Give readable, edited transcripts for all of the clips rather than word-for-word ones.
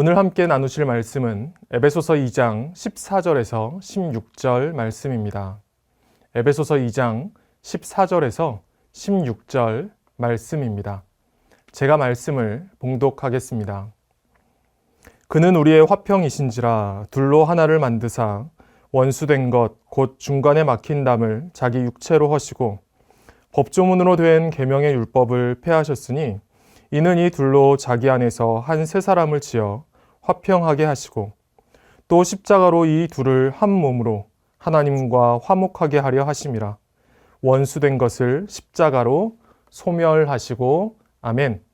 오늘 함께 나누실 말씀은 에베소서 2장 14절에서 16절 말씀입니다. 에베소서 2장 14절에서 16절 말씀입니다. 제가 말씀을 봉독하겠습니다. 그는 우리의 화평이신지라 둘로 하나를 만드사 원수된 것 곧 중간에 막힌 담을 자기 육체로 허시고 법조문으로 된 계명의 율법을 폐하셨으니 이는 이 둘로 자기 안에서 한 세 사람을 지어 화평하게 하시고 또 십자가로 이 둘을 한 몸으로 하나님과 화목하게 하려 하심이라. 원수된 것을 십자가로 소멸하시고 아멘.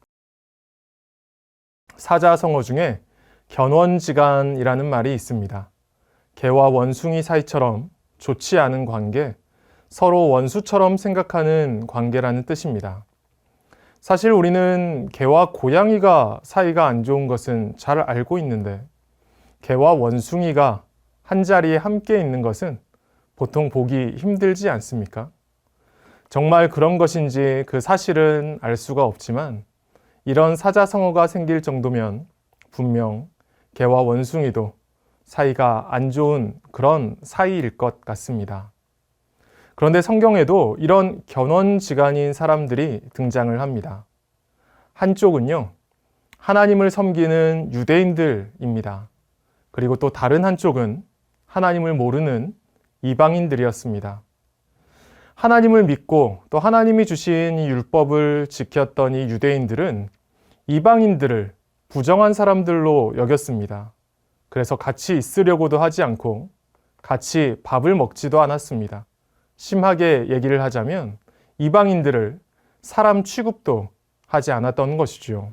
사자성어 중에 견원지간이라는 말이 있습니다. 개와 원숭이 사이처럼 좋지 않은 관계, 서로 원수처럼 생각하는 관계라는 뜻입니다. 사실 우리는 개와 고양이가 사이가 안 좋은 것은 잘 알고 있는데 개와 원숭이가 한자리에 함께 있는 것은 보통 보기 힘들지 않습니까? 정말 그런 것인지 그 사실은 알 수가 없지만 이런 사자성어가 생길 정도면 분명 개와 원숭이도 사이가 안 좋은 그런 사이일 것 같습니다. 그런데 성경에도 이런 견원지간인 사람들이 등장을 합니다. 한쪽은요, 하나님을 섬기는 유대인들입니다. 그리고 또 다른 한쪽은 하나님을 모르는 이방인들이었습니다. 하나님을 믿고 또 하나님이 주신 이 율법을 지켰던 이 유대인들은 이방인들을 부정한 사람들로 여겼습니다. 그래서 같이 있으려고도 하지 않고 같이 밥을 먹지도 않았습니다. 심하게 얘기를 하자면 이방인들을 사람 취급도 하지 않았던 것이죠.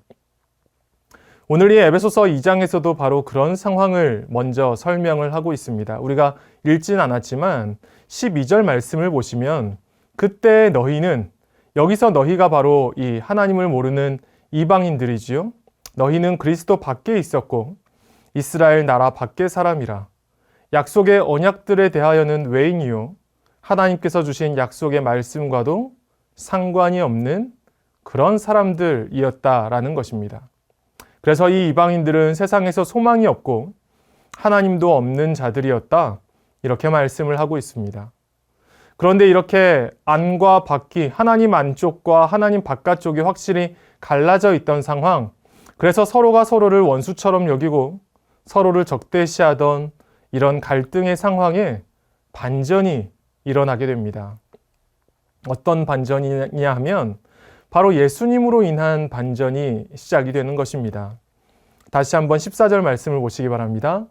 오늘 이 에베소서 2장에서도 바로 그런 상황을 먼저 설명을 하고 있습니다. 우리가 읽진 않았지만 12절 말씀을 보시면 그때 너희는, 여기서 너희가 바로 이 하나님을 모르는 이방인들이지요. 너희는 그리스도 밖에 있었고 이스라엘 나라 밖의 사람이라. 약속의 언약들에 대하여는 외인이요 하나님께서 주신 약속의 말씀과도 상관이 없는 그런 사람들이었다라는 것입니다. 그래서 이 이방인들은 세상에서 소망이 없고 하나님도 없는 자들이었다, 이렇게 말씀을 하고 있습니다. 그런데 이렇게 안과 밖이, 하나님 안쪽과 하나님 바깥쪽이 확실히 갈라져 있던 상황, 그래서 서로가 서로를 원수처럼 여기고 서로를 적대시하던 이런 갈등의 상황에 반전이 일어나게 됩니다. 어떤 반전이냐 하면 바로 예수님으로 인한 반전이 시작이 되는 것입니다. 다시 한번 14절 말씀을 보시기 바랍니다.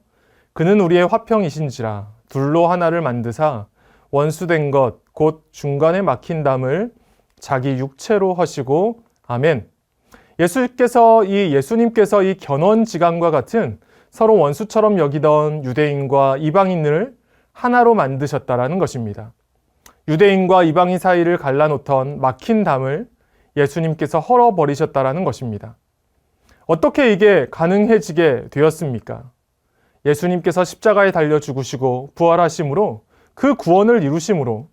그는 우리의 화평이신지라 둘로 하나를 만드사 원수된 것 곧 중간에 막힌 담을 자기 육체로 허시고 아멘. 예수님께서 이 견원지간과 같은 서로 원수처럼 여기던 유대인과 이방인을 하나로 만드셨다라는 것입니다. 유대인과 이방인 사이를 갈라놓던 막힌 담을 예수님께서 헐어버리셨다라는 것입니다. 어떻게 이게 가능해지게 되었습니까? 예수님께서 십자가에 달려 죽으시고 부활하심으로 그 구원을 이루심으로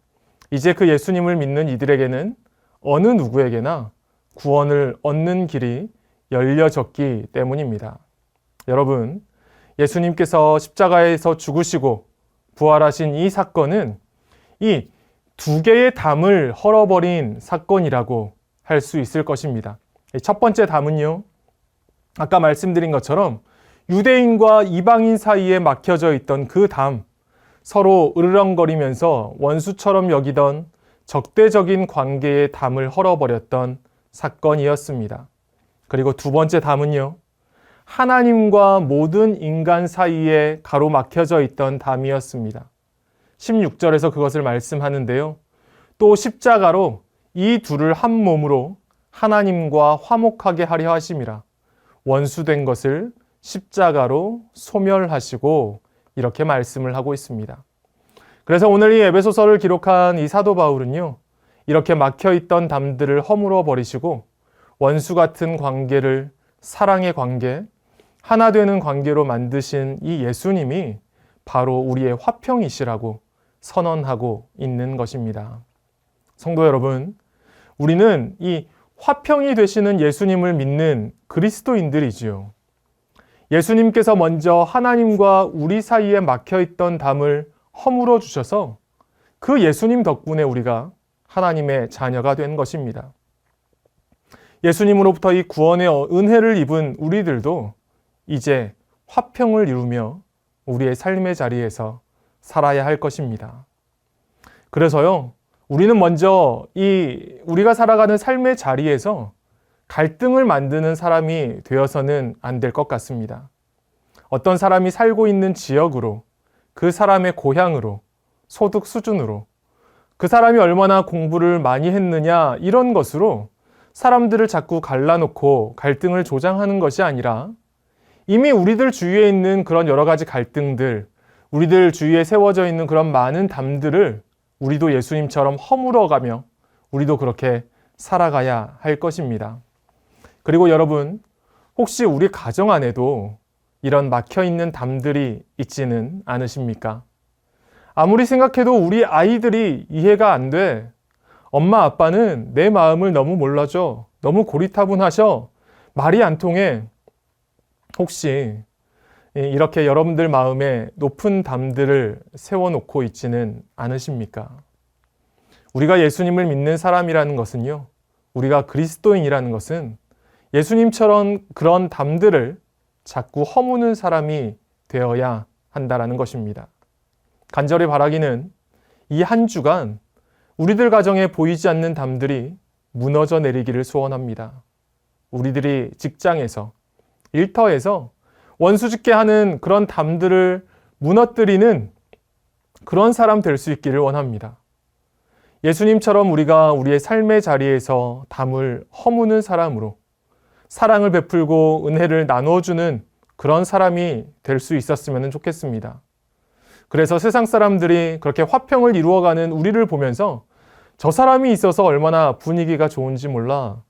이제 그 예수님을 믿는 이들에게는 어느 누구에게나 구원을 얻는 길이 열려졌기 때문입니다. 여러분, 예수님께서 십자가에서 죽으시고 부활하신 이 사건은 이 두 개의 담을 헐어버린 사건이라고 할 수 있을 것입니다. 첫 번째 담은요, 아까 말씀드린 것처럼 유대인과 이방인 사이에 막혀져 있던 그 담, 서로 으르렁거리면서 원수처럼 여기던 적대적인 관계의 담을 헐어버렸던 사건이었습니다. 그리고 두 번째 담은요, 하나님과 모든 인간 사이에 가로막혀져 있던 담이었습니다. 16절에서 그것을 말씀하는데요. 또 십자가로 이 둘을 한 몸으로 하나님과 화목하게 하려 하심이라. 원수된 것을 십자가로 소멸하시고, 이렇게 말씀을 하고 있습니다. 그래서 오늘 이 에베소서를 기록한 이 사도 바울은요, 이렇게 막혀있던 담들을 허물어 버리시고 원수 같은 관계를 사랑의 관계, 하나 되는 관계로 만드신 이 예수님이 바로 우리의 화평이시라고 선언하고 있는 것입니다. 성도 여러분, 우리는 이 화평이 되시는 예수님을 믿는 그리스도인들이지요. 예수님께서 먼저 하나님과 우리 사이에 막혀있던 담을 허물어 주셔서 그 예수님 덕분에 우리가 하나님의 자녀가 된 것입니다. 예수님으로부터 이 구원의 은혜를 입은 우리들도 이제 화평을 이루며 우리의 삶의 자리에서 살아야 할 것입니다. 그래서요, 우리는 먼저 우리가 살아가는 삶의 자리에서 갈등을 만드는 사람이 되어서는 안 될 것 같습니다. 어떤 사람이 살고 있는 지역으로, 그 사람의 고향으로, 소득 수준으로, 그 사람이 얼마나 공부를 많이 했느냐 이런 것으로 사람들을 자꾸 갈라놓고 갈등을 조장하는 것이 아니라 이미 우리들 주위에 있는 그런 여러 가지 갈등들, 우리들 주위에 세워져 있는 그런 많은 담들을 우리도 예수님처럼 허물어가며 우리도 그렇게 살아가야 할 것입니다. 그리고 여러분, 혹시 우리 가정 안에도 이런 막혀있는 담들이 있지는 않으십니까? 아무리 생각해도 우리 아이들이 이해가 안 돼. 엄마 아빠는 내 마음을 너무 몰라줘. 너무 고리타분하셔. 말이 안 통해. 혹시 이렇게 여러분들 마음에 높은 담들을 세워놓고 있지는 않으십니까? 우리가 예수님을 믿는 사람이라는 것은요, 우리가 그리스도인이라는 것은 예수님처럼 그런 담들을 자꾸 허무는 사람이 되어야 한다라는 것입니다. 간절히 바라기는 이 한 주간 우리들 가정에 보이지 않는 담들이 무너져 내리기를 소원합니다. 우리들이 직장에서, 일터에서 원수짓게 하는 그런 담들을 무너뜨리는 그런 사람 될 수 있기를 원합니다. 예수님처럼 우리가 우리의 삶의 자리에서 담을 허무는 사람으로 사랑을 베풀고 은혜를 나눠주는 그런 사람이 될 수 있었으면 좋겠습니다. 그래서 세상 사람들이 그렇게 화평을 이루어가는 우리를 보면서 저 사람이 있어서 얼마나 분위기가 좋은지 몰라.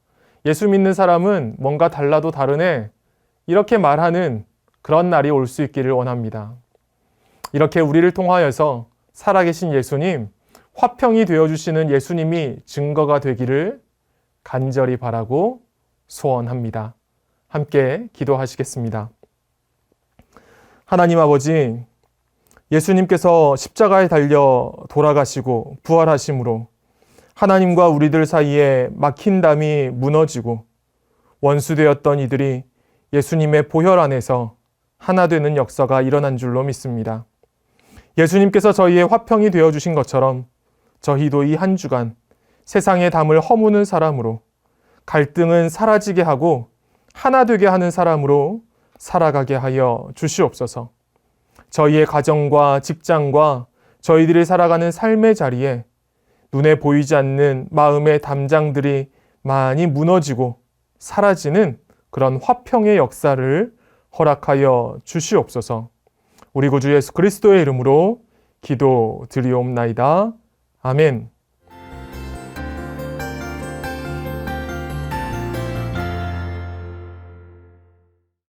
예수 믿는 사람은 뭔가 달라도 다르네. 이렇게 말하는 그런 날이 올 수 있기를 원합니다. 이렇게 우리를 통하여서 살아계신 예수님, 화평이 되어주시는 예수님이 증거가 되기를 간절히 바라고 소원합니다. 함께 기도하시겠습니다. 하나님 아버지, 예수님께서 십자가에 달려 돌아가시고 부활하심으로 하나님과 우리들 사이에 막힌 담이 무너지고 원수되었던 이들이 예수님의 보혈 안에서 하나 되는 역사가 일어난 줄로 믿습니다. 예수님께서 저희의 화평이 되어주신 것처럼 저희도 이 한 주간 세상의 담을 허무는 사람으로 갈등은 사라지게 하고 하나 되게 하는 사람으로 살아가게 하여 주시옵소서. 저희의 가정과 직장과 저희들이 살아가는 삶의 자리에 눈에 보이지 않는 마음의 담장들이 많이 무너지고 사라지는 그런 화평의 역사를 허락하여 주시옵소서. 우리 구주 예수 그리스도의 이름으로 기도드리옵나이다. 아멘.